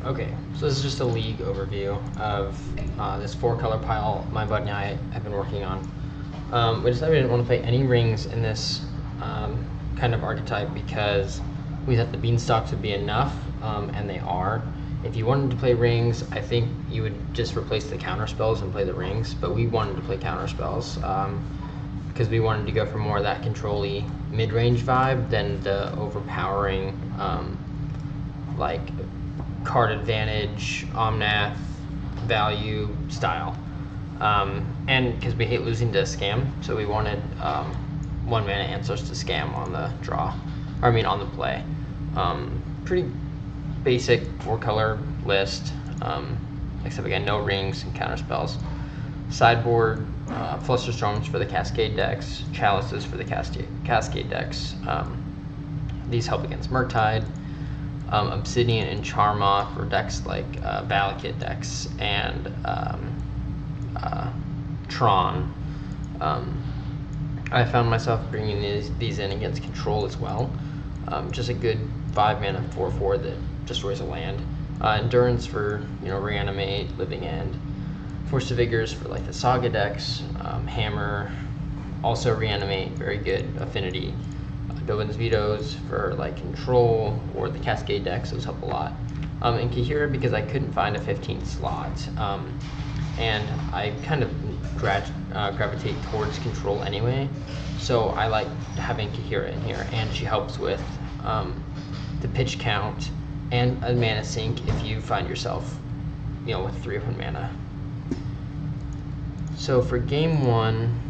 Okay, so this is just a league overview of this 4-color pile my bud and I have been working on. We decided we didn't want to play any rings in this kind of archetype because we thought the Beanstalks would be enough, and they are. If you wanted to play rings, I think you would just replace the counterspells and play the rings, but we wanted to play counterspells because we wanted to go for more of that control-y mid-range vibe than the overpowering like card advantage, Omnath value style. And because we hate losing to scam, so we wanted 1 mana answers to scam on the draw, or I mean on the play. Pretty basic 4-color list, except again no rings and counterspells. Sideboard, Flusterstorms for the Cascade decks, Chalices for the Cascade decks. These help against Murktide. Obsidian and Charmaw for decks like Valakut decks and Tron. I found myself bringing these in against control as well. Just a good 5 mana 4/4 that destroys a land. Endurance for reanimate, living end. Force of Vigors for like the Saga decks. Hammer, also reanimate, very good affinity. Dovin's Vetoes for like control or the Cascade decks, those help a lot. And Kaheera because I couldn't find a 15th slot. And I kind of gravitate towards control anyway, so I like having Kaheera in here, and she helps with the pitch count and a mana sink if you find yourself with 3 of 1 mana. So for game 1,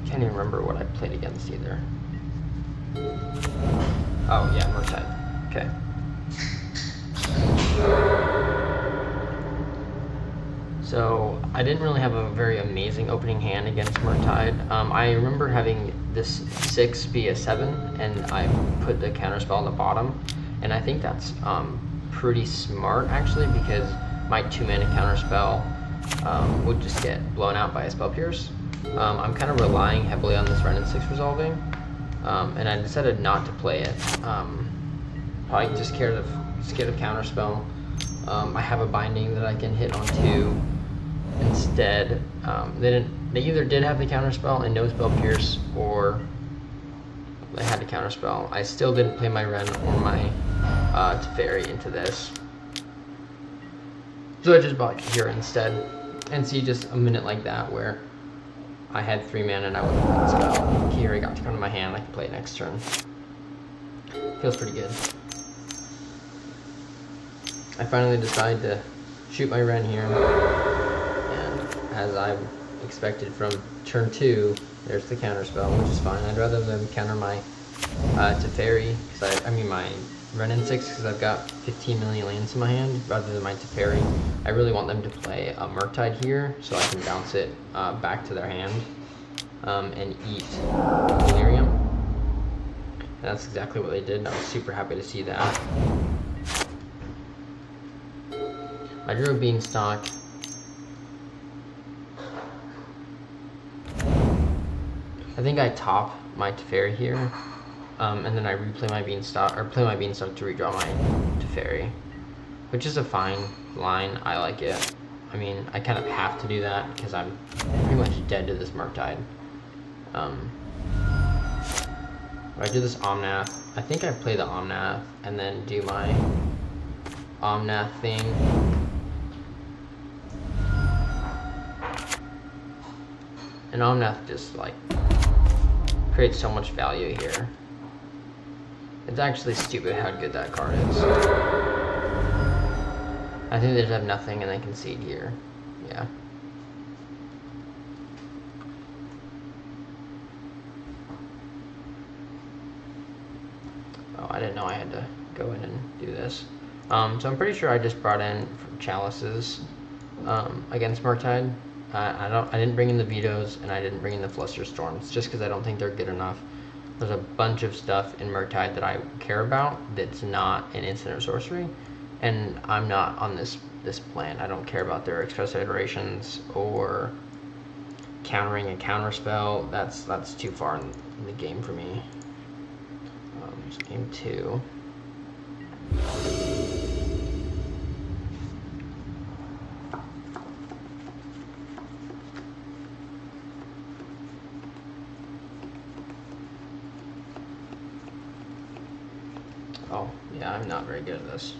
can't even remember what I played against either. Oh yeah, Murktide. Okay. So I didn't really have a very amazing opening hand against Murktide. I remember having this 6 be a 7, and I put the counterspell on the bottom, and I think that's pretty smart actually, because my 2 mana counterspell would just get blown out by a Spell Pierce. I'm kind of relying heavily on this Wrenn and Six resolving, and I decided not to play it. Probably just scared of counterspell. I have a binding that I can hit on 2 instead. They either did have the counterspell and no Spell Pierce, or they had the counterspell. I still didn't play my Wrenn or my Teferi into this, so I just bought Kaheera instead. And see, just a minute like that where I had 3 mana and I wasn't playing the spell, Kaheera got to come to my hand, I can play it next turn. Feels pretty good. I finally decided to shoot my Wrenn here, and as I expected from turn 2, there's the counterspell, which is fine. I'd rather them counter my Teferi, I mean my Wrenn and Six, because I've got 15 million lands in my hand, rather than my Teferi. I really want them to play a Murktide here, so I can bounce it back to their hand and eat Delirium. And that's exactly what they did, and I was super happy to see that. I drew a Beanstalk. I think I top my Teferi here, and then I replay my Beanstalk, or play my Beanstalk to redraw my Teferi, which is a fine line. I like it. I mean, I kind of have to do that because I'm pretty much dead to this Murktide. I do this Omnath. I think I play the Omnath and then do my Omnath thing. And Omnath just like creates so much value here. It's actually stupid how good that card is. I think they just have nothing and they concede here. Yeah. Oh, I didn't know I had to go in and do this. So I'm pretty sure I just brought in Chalices against Murktide. I didn't bring in the Vetoes, and I didn't bring in the Flusterstorms, just because I don't think they're good enough. There's a bunch of stuff in Murktide that I care about that's not an instant or sorcery, and I'm not on this plan. I don't care about their express iterations or countering a counterspell. That's too far in the game for me. It's game 2. Oh, yeah, I'm not very good at this.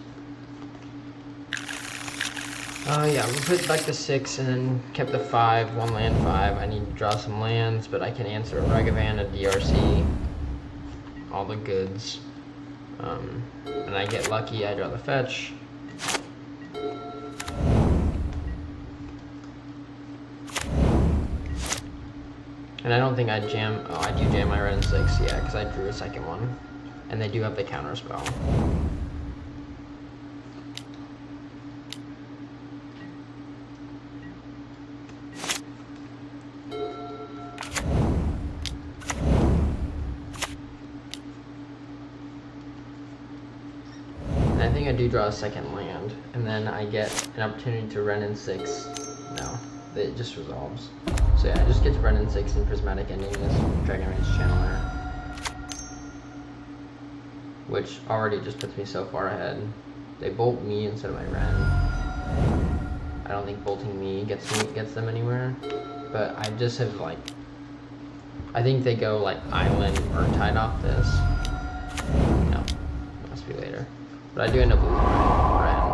Yeah, we put back the 6 and then kept the 5, 1 land 5. I need to draw some lands, but I can answer a Ragavan, a DRC, all the goods. And I get lucky, I draw the fetch. And I don't think I jam, oh, I do jam my Wrenn and Six, yeah, because I drew a second one. And they do have the counterspell. And I think I do draw a second land, and then I get an opportunity to Wrenn and Six. No, it just resolves. So yeah, I just get to Wrenn and Six and Prismatic Ending this Dragon Rage Channeler, which already just puts me so far ahead. They bolt me instead of my Wrenn. I don't think bolting me gets them anywhere, but I just have like, I think they go like Island or Tide off this. No, it must be later. But I do end up losing my Wrenn.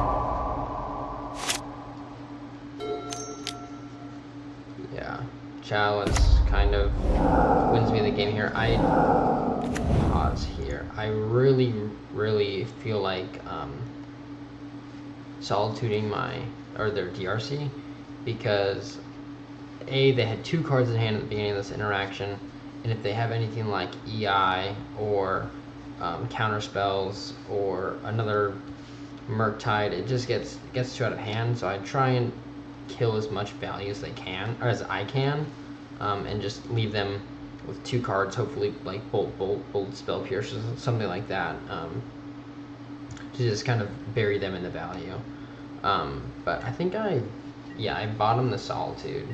Yeah, Chalice kind of wins me the game here. I pause here. I really feel like solituding their DRC, because A, they had 2 cards in hand at the beginning of this interaction, and if they have anything like EI or counter spells or another Murktide, it just gets too out of hand. So I try and kill as much value as they can, or as I can, and just leave them with 2 cards, hopefully like bolt, spell pierces, something like that, to just kind of bury them in the value. But I think I bottom the Solitude,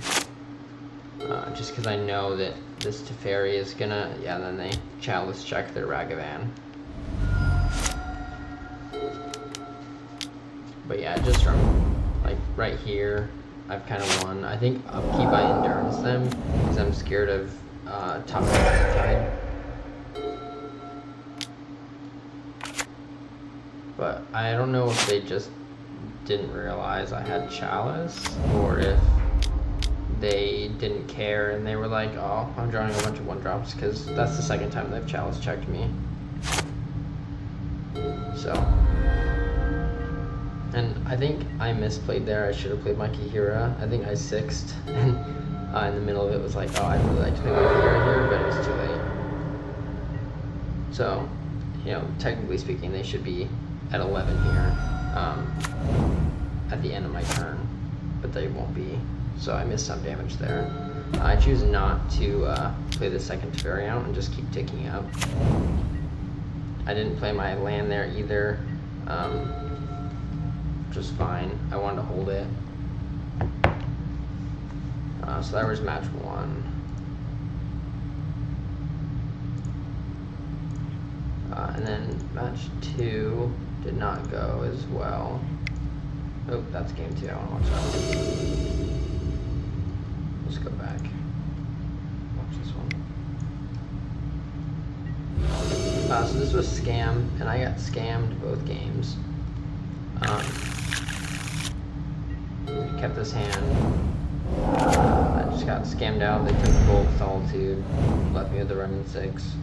just because I know that this Teferi is gonna, then they Chalice check their Ragavan. But yeah, just from like right here, I've kind of won. I think upkeep I endurance them because I'm scared of top Tide. But I don't know if they just didn't realize I had Chalice, or if they didn't care and they were like, oh, I'm drawing a bunch of 1-drops, because that's the second time they've Chalice checked me. So, and I think I misplayed there. I should have played my Kaheera. I think I 6'd, and in the middle of it was like, oh, I'd really like to play my Kaheera here, but it was too late. So, you know, technically speaking, they should be at 11 here at the end of my turn, but they won't be. So I missed some damage there. I choose not to play the second Teferi out and just keep ticking up. I didn't play my land there either, which was fine. I wanted to hold it. So that was match 1. And then match 2 did not go as well. Oh, that's game 2. I want to watch that one. Let's go back. Watch this one. So this was scam, and I got scammed both games. Kept this hand. I just got scammed out. They took Bolt, Solitude, left me with the Wrenn and Six.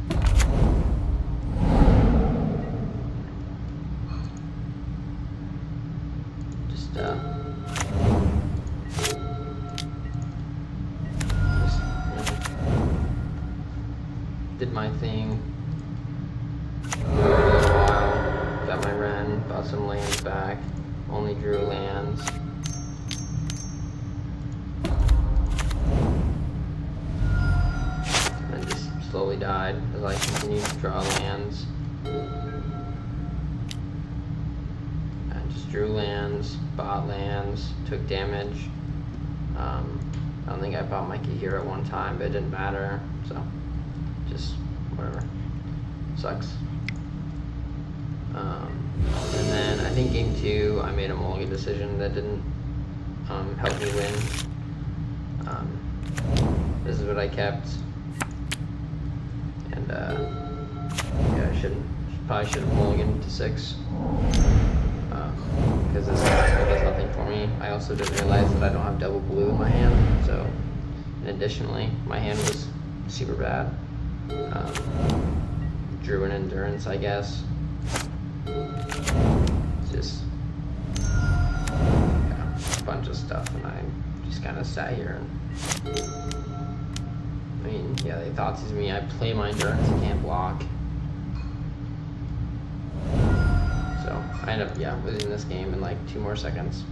Did my thing for a little while, got my Wrenn, bought some lands back, only drew lands. And just slowly died as I continued to draw lands. And just drew lands, bought lands, took damage. I don't think I bought my Kaheera one time, but it didn't matter, so just whatever. Sucks. And then I think game 2 I made a mulligan decision that didn't help me win. This is what I kept, and yeah, probably should have mulliganed to 6, because this guy does nothing for me. I also didn't realize that I don't have double blue in my hand, so, and additionally, my hand was super bad. Drew an endurance, I guess. Just yeah, a bunch of stuff, and I just kind of sat here and I mean, yeah, they Thoughtseize me. I play my endurance, I can't block. So I end up, yeah, losing this game in like 2 more seconds.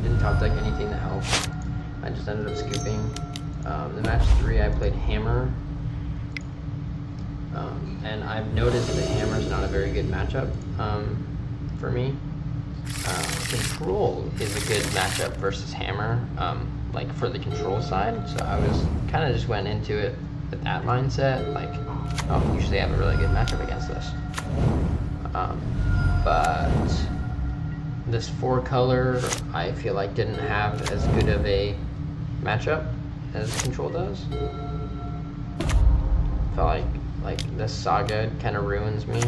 Didn't top deck anything to help. I just ended up scooping. The match 3, I played Hammer. And I've noticed that Hammer's not a very good matchup for me. Control is a good matchup versus Hammer, like for the control side. So I was kind of just went into it with that mindset, like, oh, usually I have a really good matchup against this. But this 4-color, I feel like didn't have as good of a matchup as control does. Felt like this Saga kind of ruins me.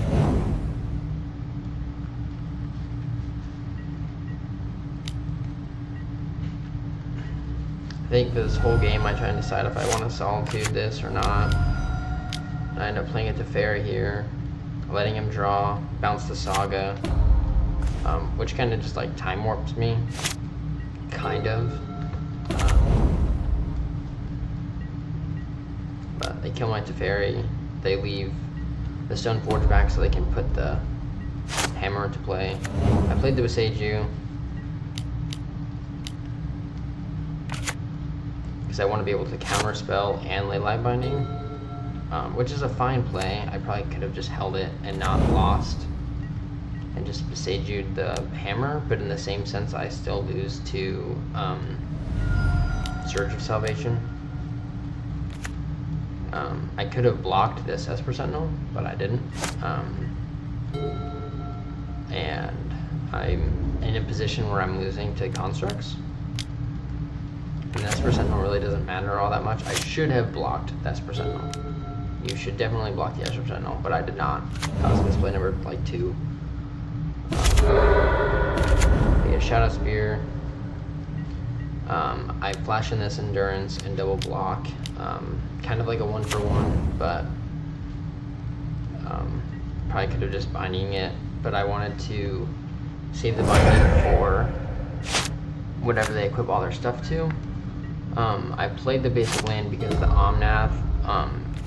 I think for this whole game I try and decide if I want to Solitude this or not. I end up playing a Teferi here, letting him draw, bounce the Saga, which kind of just like time warps me, kind of. But they kill my Teferi, they leave the Stoneforge back so they can put the Hammer into play. I played the Boseiju because I want to be able to Counterspell and Leyline Binding, which is a fine play. I probably could have just held it and not lost and just Boseiju'd the Hammer, but in the same sense I still lose to Surge of Salvation. I could have blocked this Esper Sentinel, but I didn't. And I'm in a position where I'm losing to Constructs. And the Esper Sentinel really doesn't matter all that much. I should have blocked the Esper Sentinel. You should definitely block the Esper Sentinel, but I did not. Cosmic Play number like 2. I get Shadow Spear. I flash in this Endurance and double block. Kind of like a 1-for-1, but probably could have just binding it, but I wanted to save the binding for whatever they equip all their stuff to. I played the basic land because the Omnath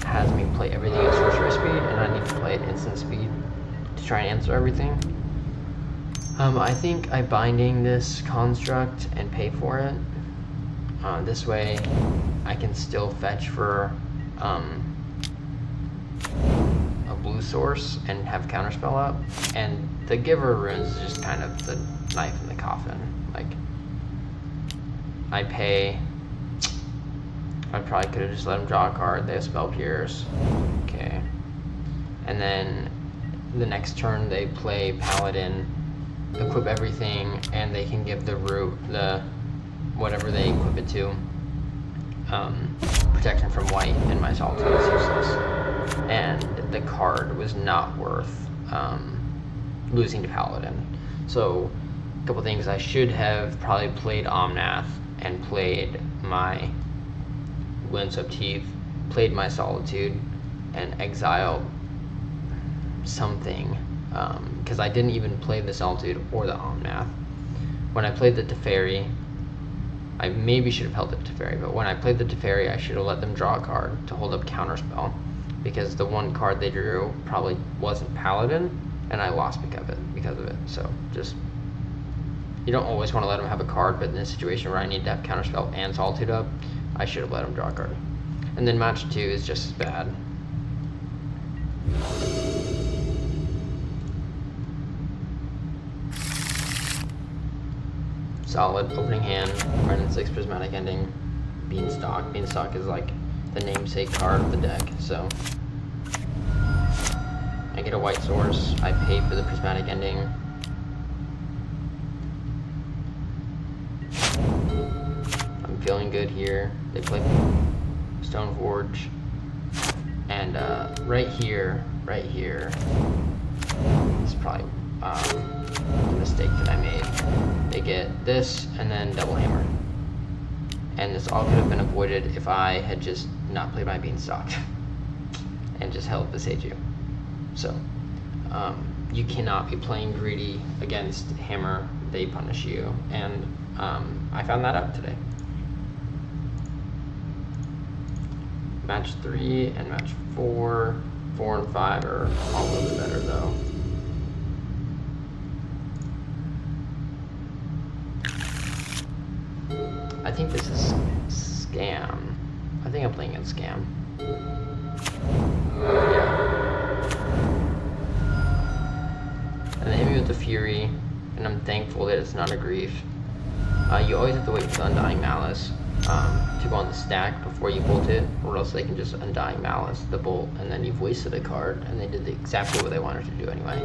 has me play everything at sorcery speed, and I need to play at instant speed to try and answer everything. I think I binding this construct and pay for it. This way I can still fetch for a blue source and have Counterspell up, and the Giver Runes is just kind of the knife in the coffin. Like, I pay, I probably could have just let him draw a card. They have Spell Pierce, okay, and then the next turn they play Paladin, equip everything, and they can give the root, the whatever they equip it to, protection from white, and my Solitude is useless. And the card was not worth losing to Paladin. So, a couple things. I should have probably played Omnath and played my Windswept Heath, played my Solitude, and exiled something, because I didn't even play the Solitude or the Omnath. When I played the Teferi, I maybe should have held up Teferi, but when I played the Teferi, I should have let them draw a card to hold up Counterspell, because the one card they drew probably wasn't Paladin, and I lost because of it. So just, you don't always want to let them have a card, but in this situation where I need to have Counterspell and Solitude up, I should have let them draw a card. And then match 2 is just as bad. solid opening hand. Wrenn and Six, Prismatic Ending, Beanstalk. Beanstalk is like the namesake card of the deck, so I get a white source. I pay for the Prismatic Ending. I'm feeling good here. They play Stoneforge, and right here is probably the mistake that I made. They get this and then double hammer, and this all could have been avoided if I had just not played my Beanstalk and just held Boseiju. So you cannot be playing greedy against hammer. They punish you, and I found that out today. Match 3 and match 4. 4 and 5 are all a little bit better though. I think this is Scam. I think I'm playing against Scam. Yeah. And they hit me with the Fury, and I'm thankful that it's not a Grief. You always have to wait for the Undying Malice to go on the stack before you bolt it, or else they can just Undying Malice the bolt, and then you've wasted a card, and they did exactly what they wanted to do anyway.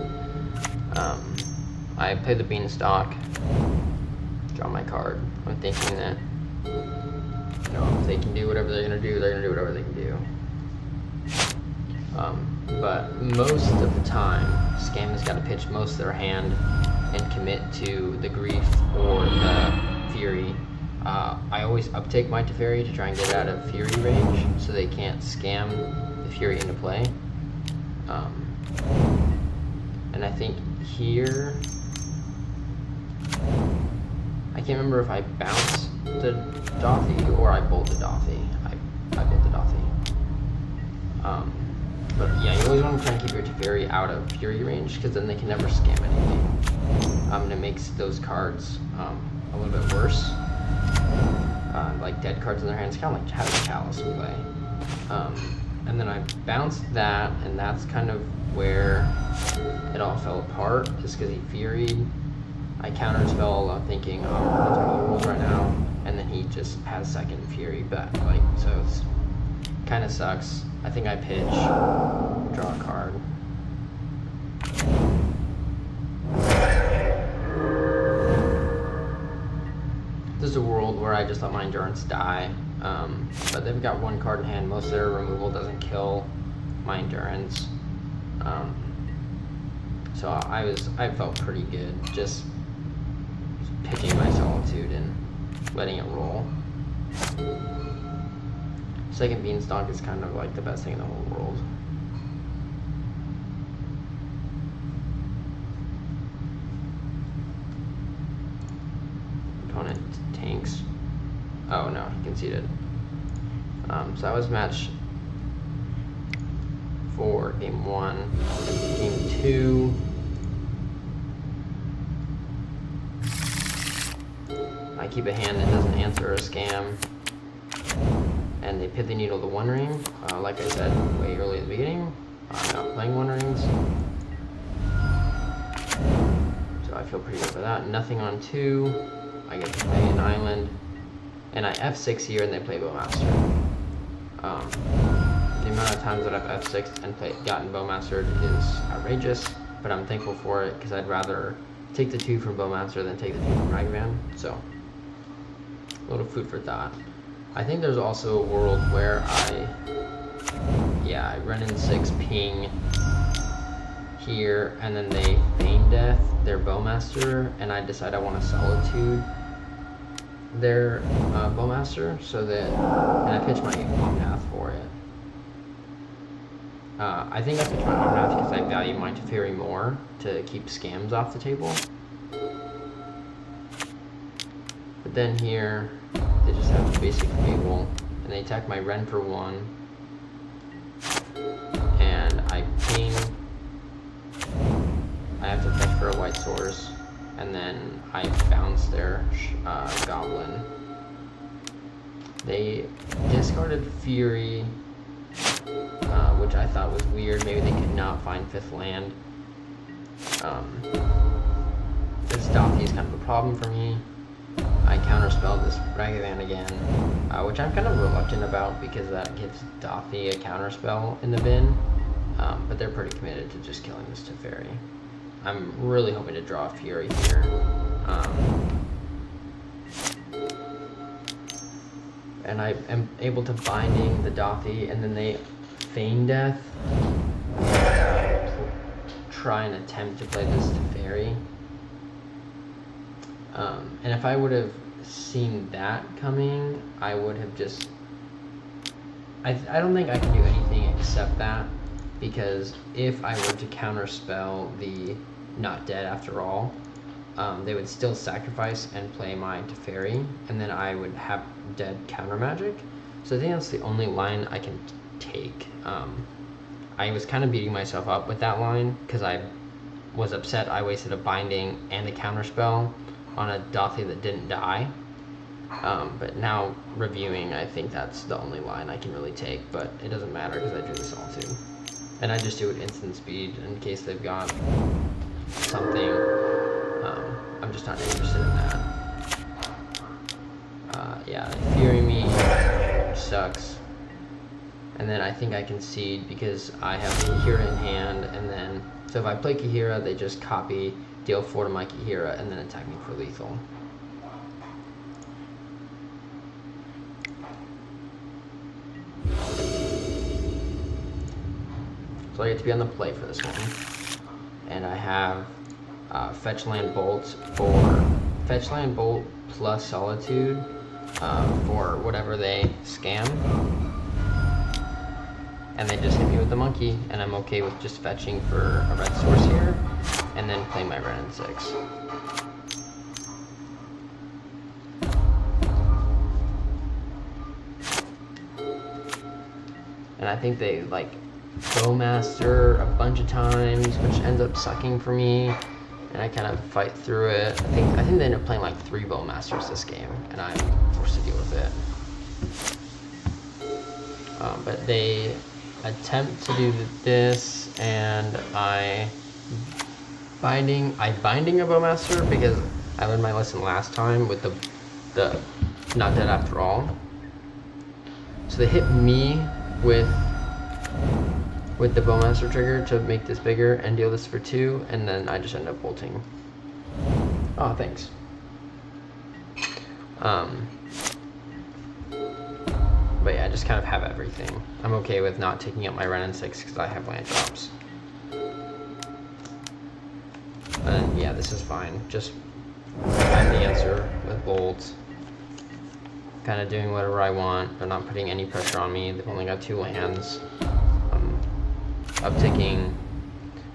I played the Beanstalk, draw my card. I'm thinking that, you know, if they can do whatever they're gonna do, they're gonna do whatever they can do. But most of the time, Scam has got to pitch most of their hand and commit to the Grief or the Fury. I always uptake my Teferi to try and get it out of Fury range so they can't scam the Fury into play. And I think here, I can't remember if I bounce the Dothy or I bolt the Dothy. I bolt the Dothy. But yeah, you always want to try and keep your Teferi out of Fury range, because then they can never scam anything. And it makes those cards a little bit worse. Like dead cards in their hands, kind of like having Chalice in play. And then I bounced that, and that's kind of where it all fell apart, just because he Furied. I Counterspell, I'm thinking, oh, what's my rules right now? And then he just has second Fury back, like, so it's kind of sucks. I think I pitch, draw a card. This is a world where I just let my Endurance die, but they've got one card in hand. Most of their removal doesn't kill my Endurance, so I felt pretty good just pitching my Solitude and letting it roll. Second Beanstalk is kind of like the best thing in the whole world. Opponent tanks. Oh no, he conceded. So that was match 4, game 1. Game 2. I keep a hand that doesn't answer a scam. And they Pithy Needle the One Ring. Like I said way early at the beginning, I'm not playing One Rings. So I feel pretty good for that. Nothing on 2. I get to play an island. And I F6 here and they play Bowmaster. The amount of times that I've F6'd and gotten Bowmastered is outrageous, but I'm thankful for it because I'd rather take the 2 from Bowmaster than take the 2 from Ragavan. So, a little food for thought. I think there's also a world where I Wrenn and Six ping here, and then they feign death their Bowmaster, and I decide I want to Solitude their Bowmaster, so that, and I pitch my Omnath for it. I think I pitch my Omnath because I value my Teferi more to keep scams off the table. But then here, they just have basic Fable, and they attack my Wrenn for 1, and I ping. I have to fetch for a white source, and then I bounce their Goblin. They discarded Fury, which I thought was weird. Maybe they could not find 5th land. This Dothy is kind of a problem for me. counterspell this Ragavan again, which I'm kind of reluctant about because that gives Dothy a counterspell in the bin, but they're pretty committed to just killing this Teferi. I'm really hoping to draw a Fury here. And I am able to Binding the Dothy, and then they feign death, try and attempt to play this Teferi. And if I would have seen that coming, I would have just... I don't think I can do anything except that, because if I were to counterspell the Not Dead After All, they would still sacrifice and play my Teferi, and then I would have dead counter magic. So I think that's the only line I can take. I was kind of beating myself up with that line because I was upset I wasted a Binding and a counterspell on a Dothy that didn't die. But now reviewing, I think that's the only line I can really take, but it doesn't matter because I drew the Solitude. And I just do it instant speed in case they've got something. I'm just not interested in that. Yeah, Fury Me sucks. And then I think I concede because I have Kaheera in hand, and then, so if I play Kaheera, they just copy, deal 4 to my Kaheera, and then attack me for lethal. So I get to be on the play for this one. And I have Fetch Land Bolt for Fetch Land Bolt plus Solitude for whatever they scam. And they just hit me with the monkey, and I'm okay with just fetching for a red source here, and then play my Wrenn and Six. And I think they like Bowmaster a bunch of times, which ends up sucking for me, and I kind of fight through it. I think they end up playing like 3 Bowmasters this game, and I'm forced to deal with it. But they attempt to do this, and I binding a Bowmaster because I learned my lesson last time with the Not Dead After All. So they hit me with the Bowmaster trigger to make this bigger and deal this for 2, and then I just end up bolting. Oh, thanks. But yeah, I just kind of have everything. I'm okay with not taking up my Wrenn and Six because I have land drops. And yeah, this is fine. Just find the answer with bolts. Kind of doing whatever I want. They're not putting any pressure on me. They've only got 2 lands. Upticking.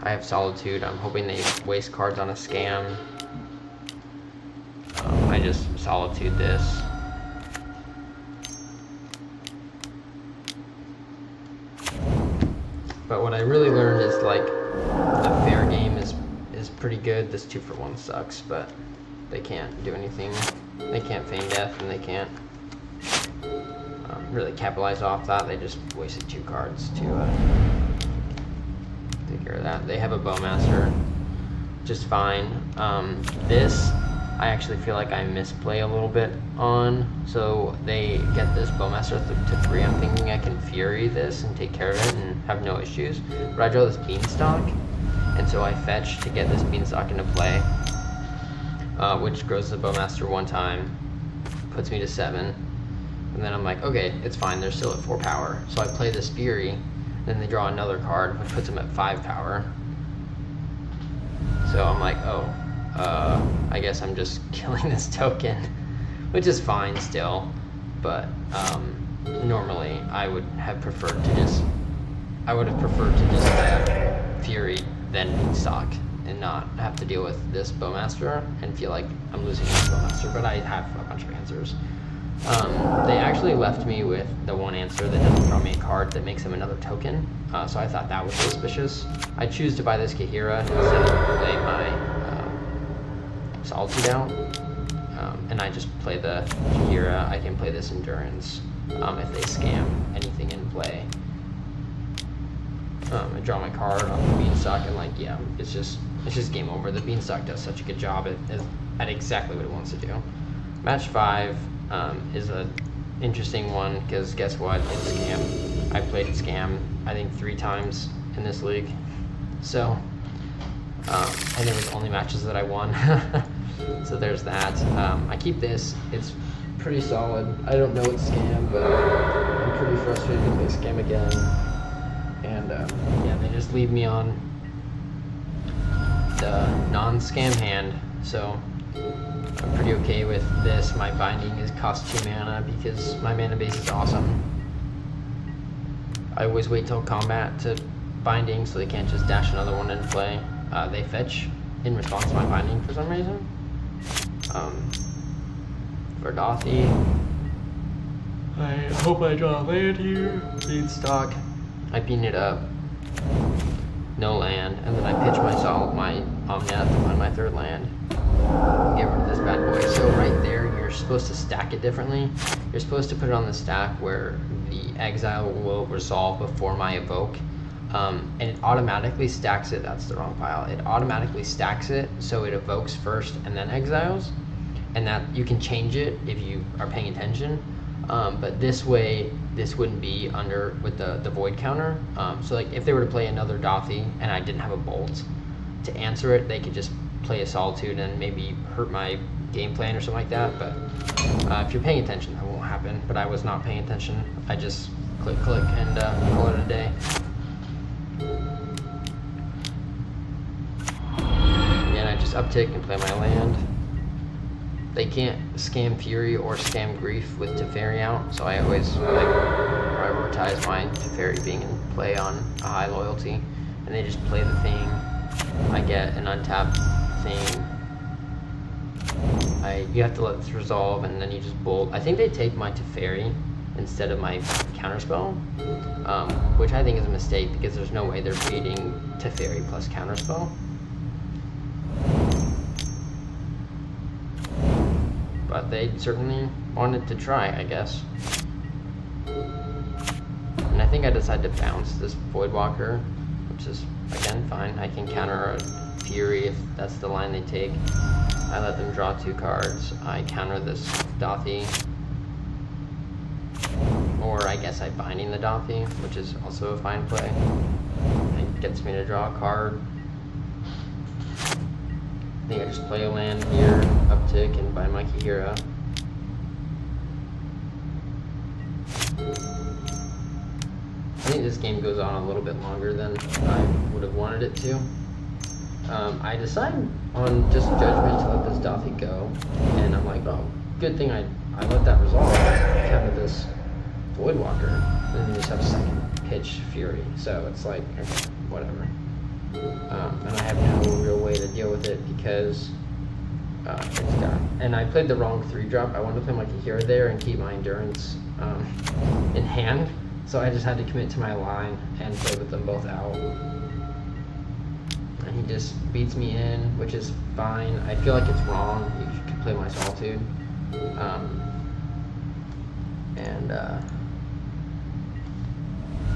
I have Solitude. I'm hoping they waste cards on a scam. I just Solitude this. But what I really learned is like the fair game is pretty good. This 2-for-1 sucks, but they can't do anything. They can't feign death, and they can't really capitalize off that. They just wasted 2 cards to take care of that. They have a Bowmaster, just fine. This I actually feel like I misplay a little bit on. So they get this Bowmaster to 3. I'm thinking I can Fury this and take care of it and have no issues. But I draw this Beanstalk, and so I fetch to get this Beanstalk into play, which grows the Bowmaster 1 time, puts me to 7. And then I'm like, okay, it's fine, they're still at 4 power. So I play this Fury, then they draw another card, which puts them at 5 power. So I'm like, oh, I guess I'm just killing this token, which is fine still, but normally I would have preferred to just have Fury then Beanstalk and not have to deal with this Bowmaster and feel like I'm losing this Bowmaster, but I have a bunch of answers. They actually left me with the 1 answer that doesn't draw me a card that makes him another token, so I thought that was suspicious. I choose to buy this Kaheera instead of play my Solitude out, and I just play the Kaheera. I can play this Endurance if they scam anything in play. I draw my card off the Beanstalk, and like, yeah, it's just game over. The Beanstalk does such a good job at exactly what it wants to do. Match 5 is a interesting one because guess what? It's Scam. I played Scam I think 3 times in this league, so and it was only matches that I won. So there's that. I keep this. It's pretty solid. I don't know it's Scam, but I'm pretty frustrated to play Scam again. And yeah, they just leave me on the non-Scam hand, so I'm pretty okay with this. My binding is cost 2 mana because my mana base is awesome. I always wait till combat to binding so they can't just dash another one into play. They fetch in response to my binding for some reason. For Dothy, I hope I draw a land here. Beanstalk. I bean it up. No land, and then I pitch my Omnath to find my 3rd land. Get rid of this bad boy. So right there, you're supposed to stack it differently. You're supposed to put it on the stack where the exile will resolve before my evoke. And it automatically stacks it. That's the wrong pile. It automatically stacks it so it evokes first and then exiles. And that you can change it if you are paying attention. But this way, this wouldn't be under with the void counter. So like if they were to play another Dothy and I didn't have a bolt to answer it, they could just play a Solitude and maybe hurt my game plan or something like that. But if you're paying attention, that won't happen. But I was not paying attention. I just click and call it a day. And I just uptick and play my land. They can't Scam Fury or Scam Grief with Teferi out, so I always prioritize my Teferi being in play on a high loyalty, and they just play the thing. I get an untapped thing. You have to let this resolve, and then you just bolt. I think they take my Teferi instead of my Counterspell, which I think is a mistake because there's no way they're beating Teferi plus Counterspell. But they certainly wanted to try, I guess. And I think I decided to bounce this Voidwalker, which is, again, fine. I can counter a Fury if that's the line they take. I let them draw 2 cards. I counter this Dothy. Or I guess I binding the Dothy, which is also a fine play. It gets me to draw a card. I think I just play a land here, uptick, and bind my Kaheera. I think this game goes on a little bit longer than I would have wanted it to. I decided on just judgment to let this Dothy go, and I'm like, oh, good thing I let that resolve. Counter this Voidwalker, and then you just have second pitch Fury. So it's like, okay, whatever. And I have no real way to deal with it because it's done. And I played the wrong 3-drop. I wanted to play my Kaheera there and keep my endurance in hand. So I just had to commit to my line and play with them both out. And he just beats me in, which is fine. I feel like it's wrong. You could play my Solitude.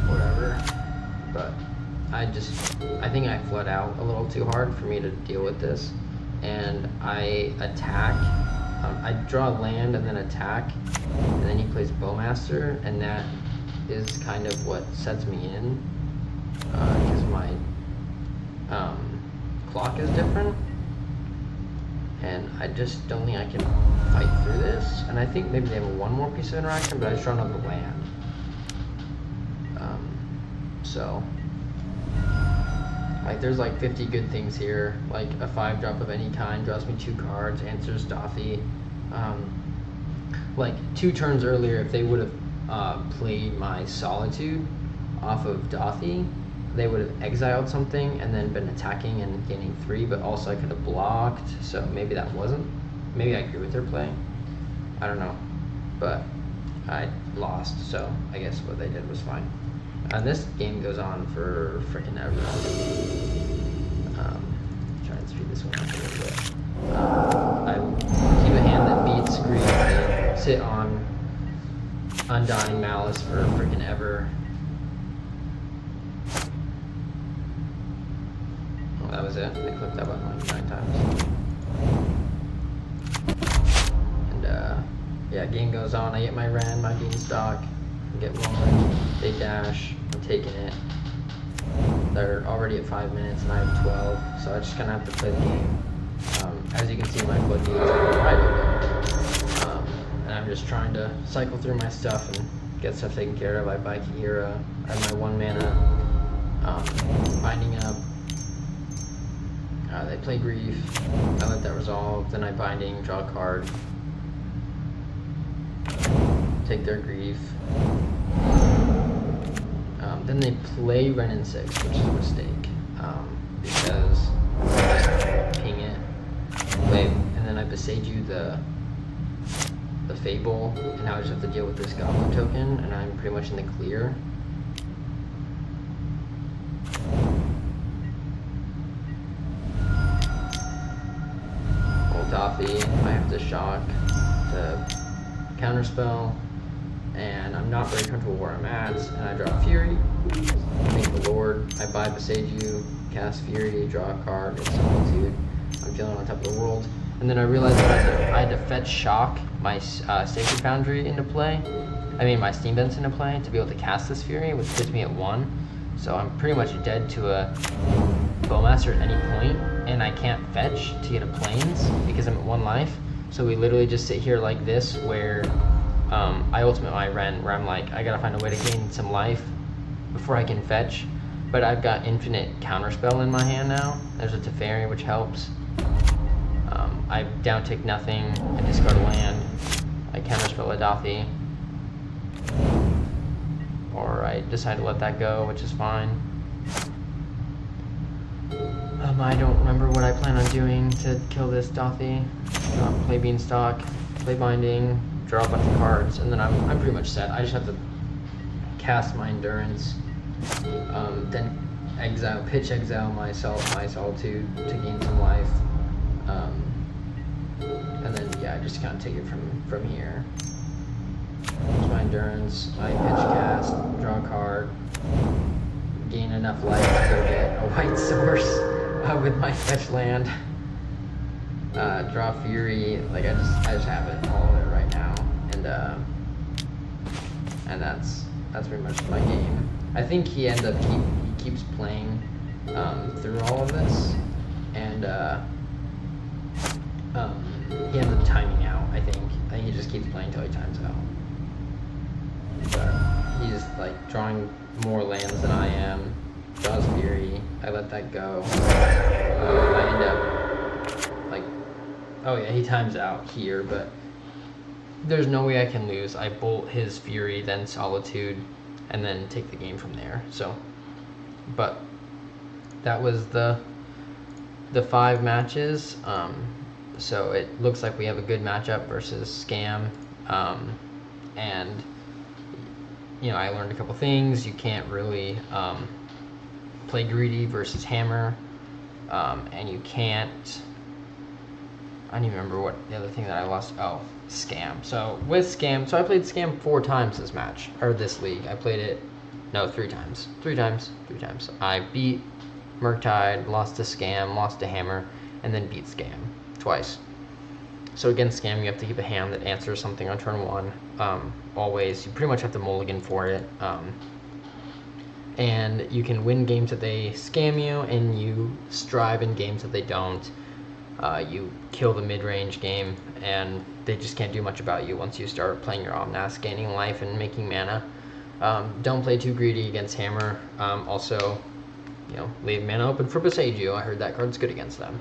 Whatever. But I think I flood out a little too hard for me to deal with this. And I attack. I draw land and then attack. And then he plays Bowmaster, and that is kind of what sets me in. Because my clock is different. And I just don't think I can fight through this. And I think maybe they have one more piece of interaction, but I just draw another land. So like there's like 50 good things here. Like a 5-drop of any kind draws me 2 cards, answers Dothy. Like 2 turns earlier, if they would have played my Solitude off of Dothy, they would have exiled something and then been attacking and gaining 3, but also I could have blocked, so maybe that wasn't. Maybe I agree with their play. I don't know. But I lost, so I guess what they did was fine. This game goes on for frickin' ever. Try and speed this one up a little bit. I keep a hand that beats Grief and sit on Undying Malice for frickin' ever. Oh, that was it. I clicked that button like 9 times. And yeah, game goes on. I get my Wrenn, my Beanstalk, I get one. They dash. I'm taking it. They're already at 5 minutes, and I have 12, so I just kind of have to play the game. As you can see, my floodgates are right open. And I'm just trying to cycle through my stuff and get stuff taken care of. I buy Kaheera. I have my 1 mana. Binding up. They play Grief. I let that resolve. Then I Binding, draw a card. Take their Grief. Then they play Wrenn and Six, which is a mistake. Because I ping it. And then I Boseiju the Fable, and now I just have to deal with this Goblin token, and I'm pretty much in the clear. Dothy, I have to shock to Counterspell, and I'm not very comfortable where I'm at, and I draw Fury, thank the Lord, I buy Boseiju, cast Fury, draw a card, get Solitude, I'm feeling on top of the world, and then I realized that I had to fetch shock my Sacred Foundry into play, my Steam Vents into play, to be able to cast this Fury, which puts me at 1, so I'm pretty much dead to a Bowmaster at any point, and I can't fetch to get a Plains because I'm at 1 life. So we literally just sit here like this, where I ultimate my Wrenn, where I'm like, I gotta find a way to gain some life before I can fetch. But I've got infinite Counterspell in my hand now. There's a Teferi, which helps. I down tick nothing, I discard a land, I Counterspell a Dothy, or I decide to let that go, which is fine. I don't remember what I plan on doing to kill this Dothy. Play Beanstalk, play Binding, draw a bunch of cards, and then I'm pretty much set. I just have to cast my Endurance, then pitch exile my Solitude to gain some life, and then yeah, I just kind of take it from here. Use my Endurance, my pitch cast, draw a card, gain enough life to go get a white source. With my fetch land, draw Fury, like I just have it, all of it right now, and that's pretty much my game. I think he keeps playing through all of this, and he ends up timing out. I think he just keeps playing till he times out. But he's like drawing more lands than I am. Draws Fury, I let that go. I end up like, oh yeah, he times out here, but there's no way I can lose. I bolt his Fury, then Solitude, and then take the game from there. So, but that was the 5 matches. So it looks like we have a good matchup versus Scam, and I learned a couple things. You can't really play greedy versus hammer, and you can't, I don't even remember what the other thing that I lost. Oh, Scam. So with Scam, so I played Scam 4 times this match, or this league. I played it, no, 3 times. 3 times. I beat Murktide, lost to Scam, lost to Hammer, and then beat Scam twice. So against Scam, you have to keep a hand that answers something on turn 1. Always, you pretty much have to mulligan for it. And you can win games that they scam you, and you strive in games that they don't. You kill the mid-range game, and they just can't do much about you once you start playing your Omnath, gaining life and making mana. Don't play too greedy against Hammer. Also, leave mana open for Boseiju. I heard that card's good against them.